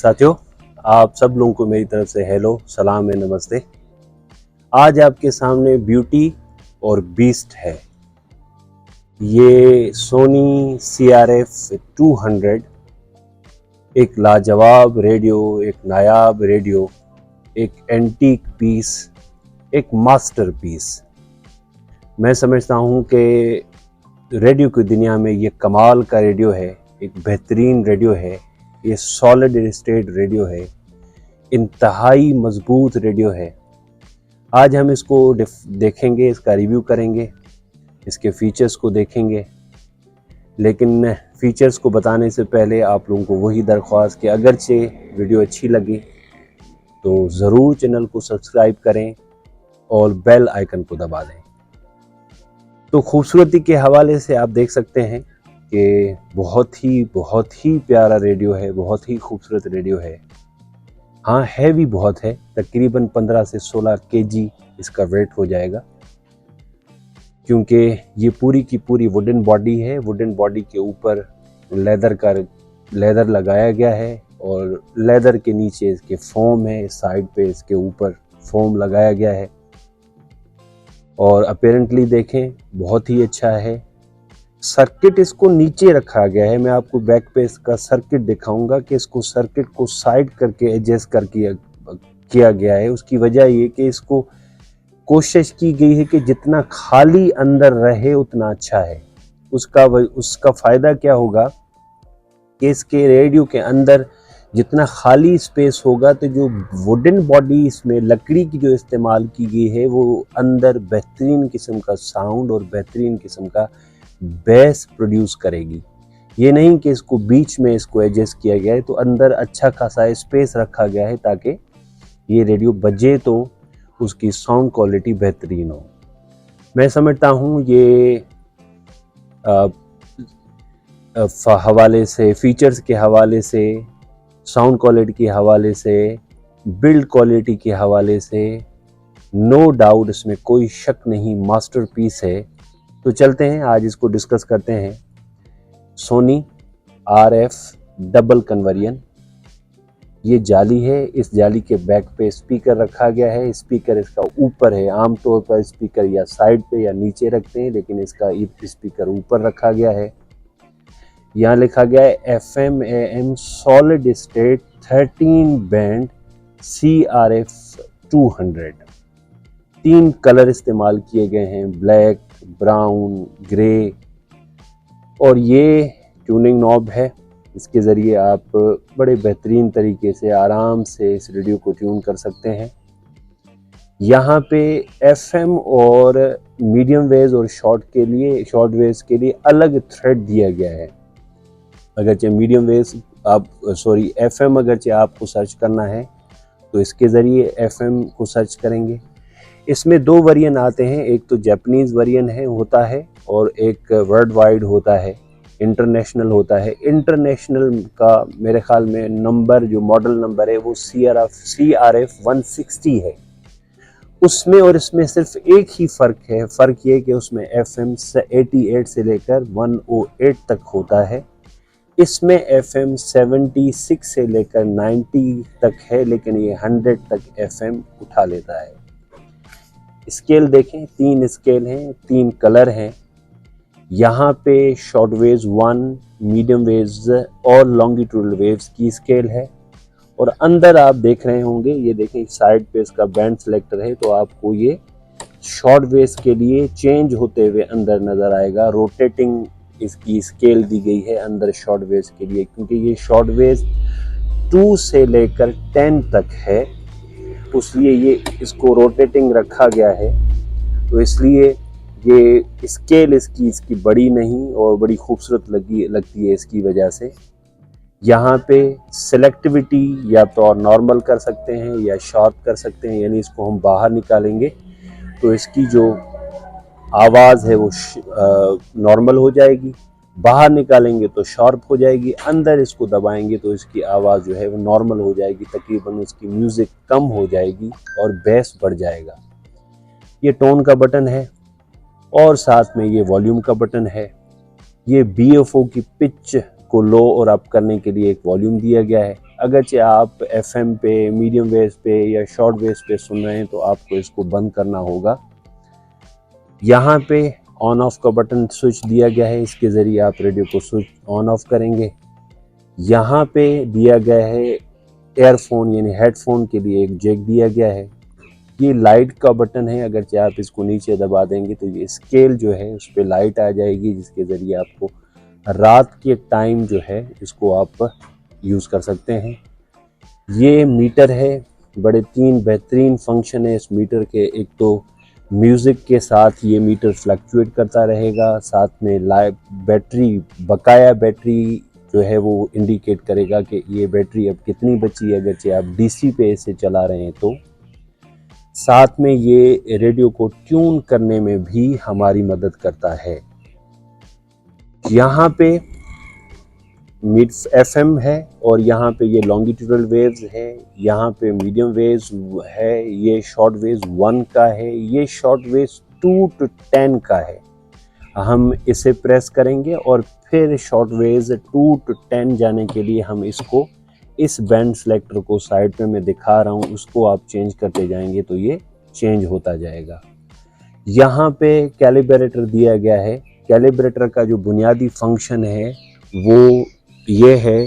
साथियों, आप सब लोगों को मेरी तरफ से हेलो, सलाम है, नमस्ते। आज आपके सामने ब्यूटी और बीस्ट है। ये सोनी CRF 200 एक लाजवाब रेडियो, एक नायाब रेडियो, एक एंटीक पीस, एक मास्टर पीस। मैं समझता हूँ कि रेडियो की दुनिया में ये कमाल का रेडियो है, एक बेहतरीन रेडियो है, ये सॉलिड स्टेट रेडियो है, इंतहाई मजबूत रेडियो है। आज हम इसको देखेंगे, इसका रिव्यू करेंगे, इसके फीचर्स को देखेंगे। लेकिन फीचर्स को बताने से पहले आप लोगों को वही दरख्वास्त कि अगरचे वीडियो अच्छी लगी तो ज़रूर चैनल को सब्सक्राइब करें और बेल आइकन को दबा दें। तो खूबसूरती के हवाले से आप देख सकते हैं कि बहुत ही प्यारा रेडियो है, बहुत ही खूबसूरत रेडियो है। हाँ, हैवी बहुत है, तकरीबन 15 से 16 kg इसका वेट हो जाएगा, क्योंकि ये पूरी की पूरी वुडन बॉडी है। वुडन बॉडी के ऊपर लेदर लगाया गया है और लेदर के नीचे इसके फोम है, साइड पे इसके ऊपर फोम लगाया गया है। और अपेरेंटली देखें, बहुत ही अच्छा है। सर्किट इसको नीचे रखा गया है। मैं आपको बैक पे इसका सर्किट दिखाऊंगा कि इसको सर्किट को साइड करके एडजस्ट करके किया गया है। उसकी वजह ये कि इसको कोशिश की गई है कि जितना खाली अंदर रहे उतना अच्छा है। उसका फ़ायदा क्या होगा कि इसके रेडियो के अंदर जितना खाली स्पेस होगा तो जो वुडन बॉडी इसमें लकड़ी की जो इस्तेमाल की गई है वो अंदर बेहतरीन किस्म का साउंड और बेहतरीन किस्म का बेस प्रोड्यूस करेगी। ये नहीं कि इसको बीच में इसको एडजस्ट किया गया है, तो अंदर अच्छा खासा स्पेस रखा गया है ताकि ये रेडियो बजे तो उसकी साउंड क्वालिटी बेहतरीन हो। मैं समझता हूँ ये हवाले से, फीचर्स के हवाले से, साउंड क्वालिटी के हवाले से, बिल्ड क्वालिटी के हवाले से नो डाउट इसमें कोई शक नहीं मास्टरपीस है। तो चलते हैं, आज इसको डिस्कस करते हैं। सोनी RF डबल कन्वर्जन, ये जाली है। इस जाली के बैक पे स्पीकर रखा गया है। स्पीकर इसका ऊपर है। आमतौर पर स्पीकर या साइड पे या नीचे रखते हैं, लेकिन इसका स्पीकर ऊपर रखा गया है। यहाँ लिखा गया है FM AM solid state 13 band CRF 200। 3 colour इस्तेमाल किए गए हैं, ब्लैक, ब्राउन, ग्रे। और ये ट्यूनिंग नॉब है। इसके ज़रिए आप बड़े बेहतरीन तरीके से आराम से इस रेडियो को ट्यून कर सकते हैं। यहाँ पे FM और मीडियम वेव्स और शॉर्ट वेव्स के लिए अलग थ्रेड दिया गया है। अगरचे मीडियम वेव्स FM अगरचे आपको सर्च करना है तो इसके ज़रिए FM को सर्च करेंगे। इसमें 2 वेरिएंट आते हैं, एक तो जापानीज़ वेरिएंट होता है और एक वर्ल्ड वाइड होता है, इंटरनेशनल होता है। इंटरनेशनल का मेरे ख्याल में नंबर, जो मॉडल नंबर है वो CRF 160 है। उसमें और इसमें सिर्फ एक ही फ़र्क है। फ़र्क ये कि उसमें FM 88 से लेकर 108 तक होता है, इसमें FM 76 से लेकर 90 तक है, लेकिन ये 100 तक FM उठा लेता है। स्केल देखें, 3 स्केल हैं, 3 कलर हैं। यहाँ पे शॉर्ट वेव्स 1, मीडियम वेव्स और लॉन्गिट्यूडल वेव्स की स्केल है। और अंदर आप देख रहे होंगे, ये देखें साइड पे इसका बैंड सेलेक्टर है, तो आपको ये शॉर्ट वेव्स के लिए चेंज होते हुए अंदर नज़र आएगा। रोटेटिंग इसकी स्केल दी गई है अंदर शॉर्ट वेव्स के लिए, क्योंकि ये शॉर्ट वेव्स 2 से लेकर 10 तक है, इसलिए ये इसको रोटेटिंग रखा गया है। तो इसलिए ये स्केल इसकी बड़ी नहीं और बड़ी खूबसूरत लगती है इसकी वजह से। यहाँ पे सेलेक्टिविटी या तो नॉर्मल कर सकते हैं या शार्प कर सकते हैं, यानी इसको हम बाहर निकालेंगे तो इसकी जो आवाज़ है वो नॉर्मल हो जाएगी, बाहर निकालेंगे तो शार्प हो जाएगी, अंदर इसको दबाएंगे तो इसकी आवाज़ जो है वो नॉर्मल हो जाएगी, तकरीबन उसकी म्यूज़िक कम हो जाएगी और बेस बढ़ जाएगा। ये टोन का बटन है और साथ में ये वॉल्यूम का बटन है। ये BFO की पिच को लो और अप करने के लिए एक वॉल्यूम दिया गया है। अगरचे आप FM पे, मीडियम वेव्स पे या शॉर्ट वेव्स पे सुन रहे हैं तो आपको इसको बंद करना होगा। यहाँ पे ऑन ऑफ का बटन स्विच दिया गया है, इसके ज़रिए आप रेडियो को स्विच ऑन ऑफ करेंगे। यहाँ पे दिया गया है एयरफोन यानी हेडफोन के लिए एक जैक दिया गया है। ये लाइट का बटन है, अगर आप इसको नीचे दबा देंगे तो ये स्केल जो है उस पर लाइट आ जाएगी, जिसके ज़रिए आपको रात के टाइम जो है इसको आप यूज़ कर सकते हैं। ये मीटर है, बड़े 3 बेहतरीन फंक्शन है इस मीटर के। एक तो म्यूज़िक के साथ ये मीटर फ्लक्चुएट करता रहेगा, साथ में लाइव बैटरी, बकाया बैटरी जो है वो इंडिकेट करेगा कि ये बैटरी अब कितनी बची है, अगरचे आप डीसी पे इसे चला रहे हैं तो। साथ में ये रेडियो को ट्यून करने में भी हमारी मदद करता है। यहाँ पे मिड FM है और यहाँ पे ये लॉन्गिट्यूडल वेव्स है, यहाँ पे मीडियम वेव्स है, ये शॉर्ट वेव्स 1 का है, ये शॉर्ट वेव्स 2 to 10 का है। हम इसे प्रेस करेंगे और फिर शॉर्ट वेव्स 2 to 10 जाने के लिए हम इसको, इस बैंड सेलेक्टर को साइड पे मैं दिखा रहा हूँ, उसको आप चेंज करते जाएंगे तो ये चेंज होता जाएगा। यहाँ पे कैलिब्रेटर दिया गया है। कैलिब्रेटर का जो बुनियादी फंक्शन है वो ये है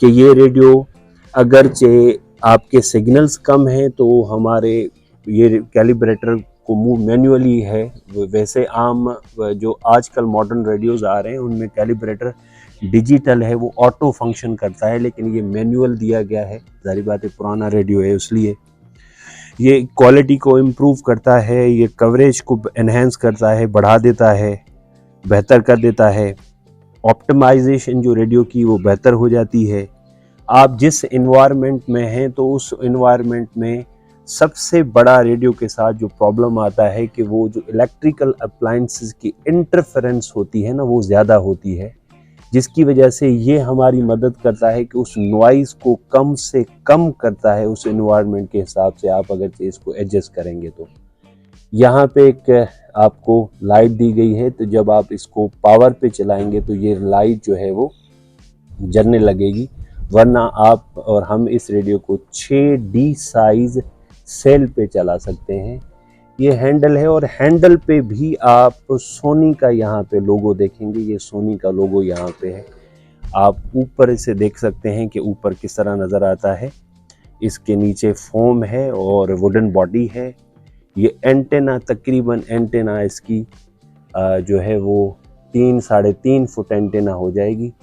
कि ये रेडियो अगरचे आपके सिग्नल्स कम हैं तो हमारे ये कैलिब्रेटर को मूव मैन्युअली है। वैसे आम जो आजकल मॉडर्न रेडियोज़ आ रहे हैं उनमें कैलिब्रेटर डिजिटल है, वो ऑटो फंक्शन करता है, लेकिन ये मैनुअल दिया गया है। जाहिर बात है पुराना रेडियो है, इसलिए ये क्वालिटी को इम्प्रूव करता है, ये कवरेज को एनहेंस करता है, बढ़ा देता है, बेहतर कर देता है। ऑप्टिमाइजेशन जो रेडियो की वो बेहतर हो जाती है। आप जिस इन्वायरमेंट में हैं तो उस इन्वायरमेंट में सबसे बड़ा रेडियो के साथ जो प्रॉब्लम आता है कि वो जो इलेक्ट्रिकल अप्लायंसेस की इंटरफेरेंस होती है ना, वो ज़्यादा होती है, जिसकी वजह से ये हमारी मदद करता है कि उस नॉइज़ को कम से कम करता है उस इन्वायरमेंट के हिसाब से आप अगर इसको एडजस्ट करेंगे तो। यहाँ पे एक आपको लाइट दी गई है, तो जब आप इसको पावर पे चलाएंगे तो ये लाइट जो है वो जलने लगेगी, वरना आप और हम इस रेडियो को 6D साइज सेल पे चला सकते हैं। ये हैंडल है और हैंडल पे भी आप सोनी का यहाँ पे लोगो देखेंगे, ये सोनी का लोगो यहाँ पे है। आप ऊपर इसे देख सकते हैं कि ऊपर किस तरह नज़र आता है। इसके नीचे फोम है और वुडन बॉडी है। ये एंटेना, तकरीबन एंटेना इसकी जो है वो 3-3.5 फुट एंटेना हो जाएगी।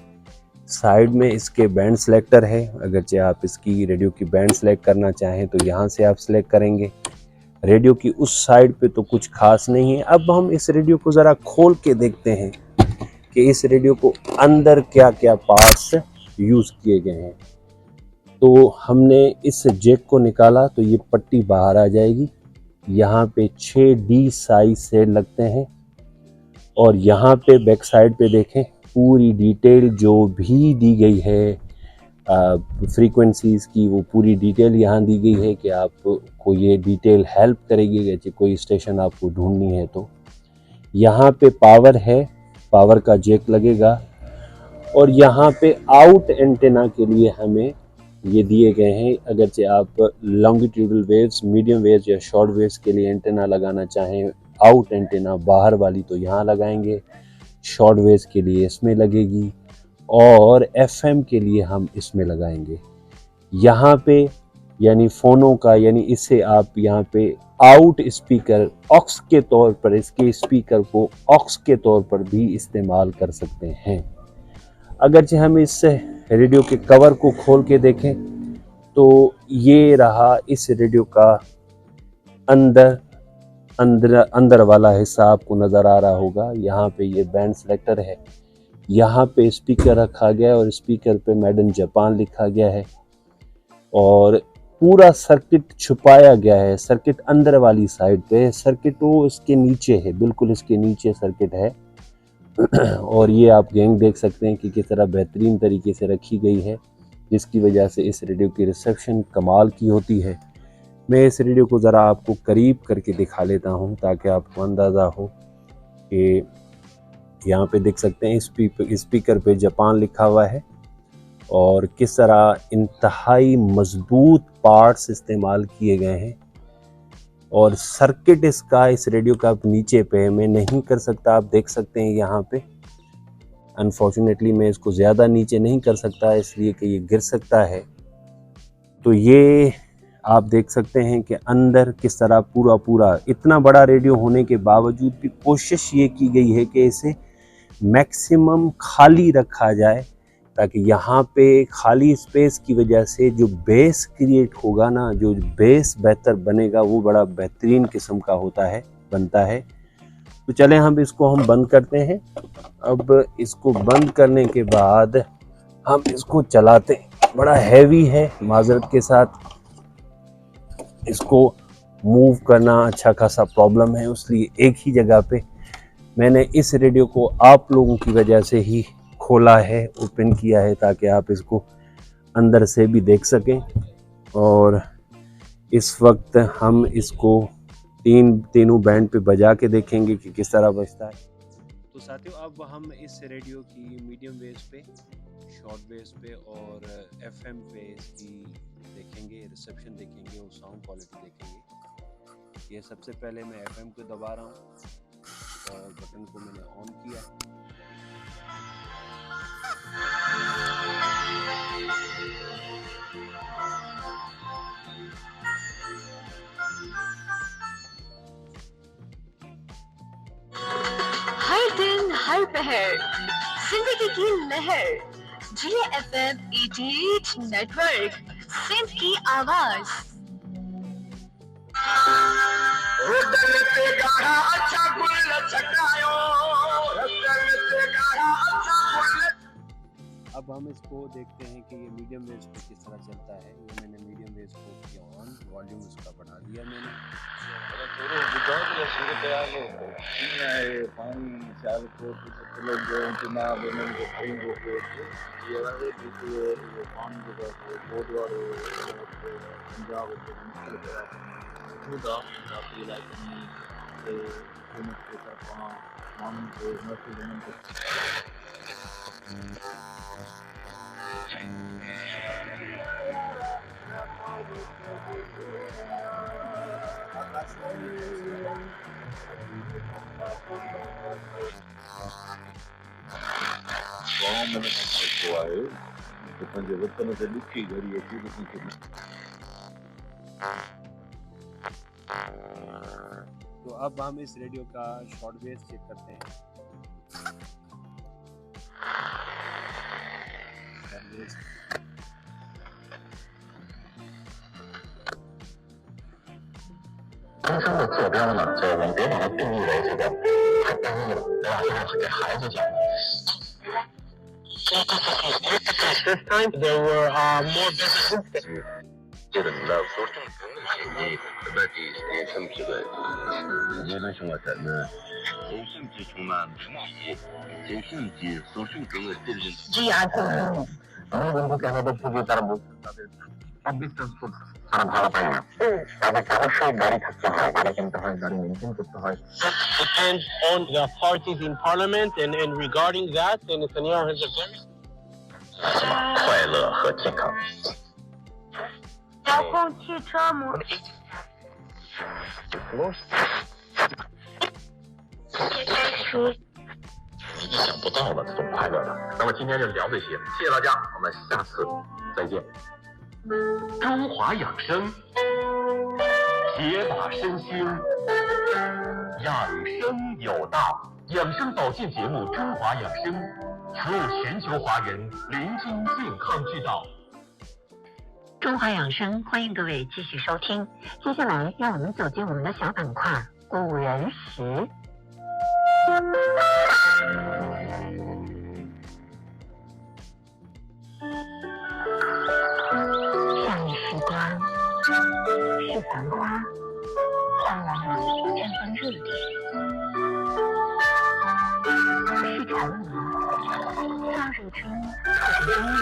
साइड में इसके बैंड सेलेक्टर है, अगरचे आप इसकी रेडियो की बैंड सेलेक्ट करना चाहें तो यहाँ से आप सेलेक्ट करेंगे। रेडियो की उस साइड पे तो कुछ खास नहीं है। अब हम इस रेडियो को ज़रा खोल के देखते हैं कि इस रेडियो को अंदर क्या क्या पार्ट्स यूज़ किए गए हैं। तो हमने इस जैक को निकाला तो ये पट्टी बाहर आ जाएगी। यहाँ पे 6D साइज से लगते हैं और यहाँ पे बैक साइड पे देखें, पूरी डिटेल जो भी दी गई है फ्रीक्वेंसीज़ की, वो पूरी डिटेल यहाँ दी गई है कि आपको ये डिटेल हेल्प करेगी कि कोई स्टेशन आपको ढूंढनी है तो। यहाँ पे पावर है, पावर का जैक लगेगा और यहाँ पे आउट एंटेना के लिए हमें ये दिए गए हैं। अगरचे आप लॉन्गिट्यूडल वेव्स, मीडियम वेव्स या शॉर्ट वेव्स के लिए एंटेना लगाना चाहें, आउट एंटेना बाहर वाली, तो यहाँ लगाएंगे। शॉर्ट वेव्स के लिए इसमें लगेगी और FM के लिए हम इसमें लगाएंगे। यहाँ पे यानी फ़ोनों का, यानी इससे आप यहाँ पे आउट स्पीकर ऑक्स के तौर पर, इसके स्पीकर को ऑक्स के तौर पर भी इस्तेमाल कर सकते हैं। अगरचे हम इस रेडियो के कवर को खोल के देखें तो ये रहा इस रेडियो का अंदर वाला हिस्सा आपको नज़र आ रहा होगा। यहाँ पे ये बैंड सेलेक्टर है, यहाँ पे स्पीकर रखा गया है और स्पीकर पे मेड इन जापान लिखा गया है और पूरा सर्किट छुपाया गया है। सर्किट अंदर वाली साइड पे, सर्किट वो इसके नीचे है, बिल्कुल इसके नीचे सर्किट है। और ये आप गैंग देख सकते हैं कि किस तरह बेहतरीन तरीके से रखी गई है, जिसकी वजह से इस रेडियो की रिसेप्शन कमाल की होती है। मैं इस रेडियो को ज़रा आपको करीब करके दिखा लेता हूँ ताकि आपको अंदाज़ा हो कि यहाँ पे देख सकते हैं स्पीकर पे जापान लिखा हुआ है और किस तरह इंतहाई मजबूत पार्ट्स इस्तेमाल किए गए हैं। और सर्किट इसका, इस रेडियो का नीचे पे मैं नहीं कर सकता, आप देख सकते हैं यहाँ पे। अनफॉर्चुनेटली मैं इसको ज़्यादा नीचे नहीं कर सकता इसलिए कि ये गिर सकता है। तो ये आप देख सकते हैं कि अंदर किस तरह पूरा इतना बड़ा रेडियो होने के बावजूद भी कोशिश ये की गई है कि इसे मैक्सिमम खाली रखा जाए, ताकि यहाँ पे खाली स्पेस की वजह से जो बेस क्रिएट होगा ना, जो बेस बेहतर बनेगा, वो बड़ा बेहतरीन किस्म का बनता है। तो चलें हम इसको बंद करते हैं। अब इसको बंद करने के बाद हम इसको चलाते हैं। बड़ा हैवी है, माजरत के साथ इसको मूव करना अच्छा खासा प्रॉब्लम है, इसलिए एक ही जगह पे मैंने इस रेडियो को आप लोगों की वजह से ही खोला है, ओपन किया है, ताकि आप इसको अंदर से भी देख सकें। और इस वक्त हम इसको तीनों बैंड पे बजा के देखेंगे कि किस तरह बजता है। तो साथियों, अब हम इस रेडियो की मीडियम वेव्स पे, शॉर्ट वेव्स पे और एफएम पे इसकी देखेंगे, रिसेप्शन देखेंगे और साउंड क्वालिटी देखेंगे। ये सबसे पहले मैं एफएम को दबा रहा हूँ और बटन को मैंने ऑन किया। हर दिन हर पहर जिंदगी की लहर, जिले एफएम 88 नेटवर्क, सिंध की आवाज। अब हम इसको देखते हैं कि ये मीडियम वेव्स पे किस तरह चलता है। ये मैंने मीडियम वेव्स को किया ऑन, वॉल्यूम इसका बढ़ा दिया मैंने। तो अब हम इस रेडियो का शॉर्ट वेव चेक करते हैं। This time there were more businesses. Depends on the parties in parliament, and regarding that, and Netanyahu has a very 快乐和健康。遥控汽车模意想不到的这种快乐的。那么今天就聊这些，谢谢大家，我们下次再见。中华养生，铁打身心，养生有道。养生保健节目《中华养生》，服务全球华人，临津健康之道。中华养生，欢迎各位继续收听。接下来，让我们走进我们的小板块“古人时”。上一时光是繁花，换来了这份热点；是沉迷，让热春促成冬暖。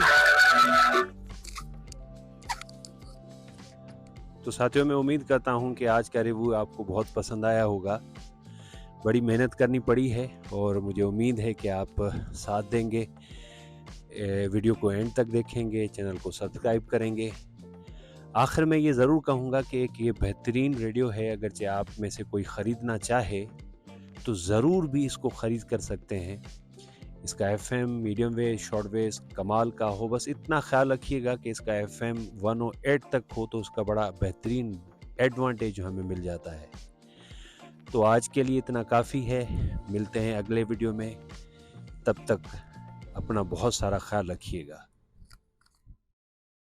तो साथियों, मैं उम्मीद करता हूं कि आज का रिव्यू आपको बहुत पसंद आया होगा। बड़ी मेहनत करनी पड़ी है और मुझे उम्मीद है कि आप साथ देंगे। वीडियो को एंड तक देखेंगे, चैनल को सब्सक्राइब करेंगे। आखिर में ये ज़रूर कहूँगा कि एक ये बेहतरीन रेडियो है, अगरचे आप में से कोई ख़रीदना चाहे तो ज़रूर भी इसको ख़रीद कर सकते हैं। इसका FM medium wave, short wave कमाल का हो, बस इतना ख्याल रखिएगा कि इसका FM 108 तक हो तो उसका बड़ा बेहतरीन एडवांटेज हमें मिल जाता है। तो आज के लिए इतना काफ़ी है, मिलते हैं अगले वीडियो में, तब तक अपना बहुत सारा ख्याल रखिएगा।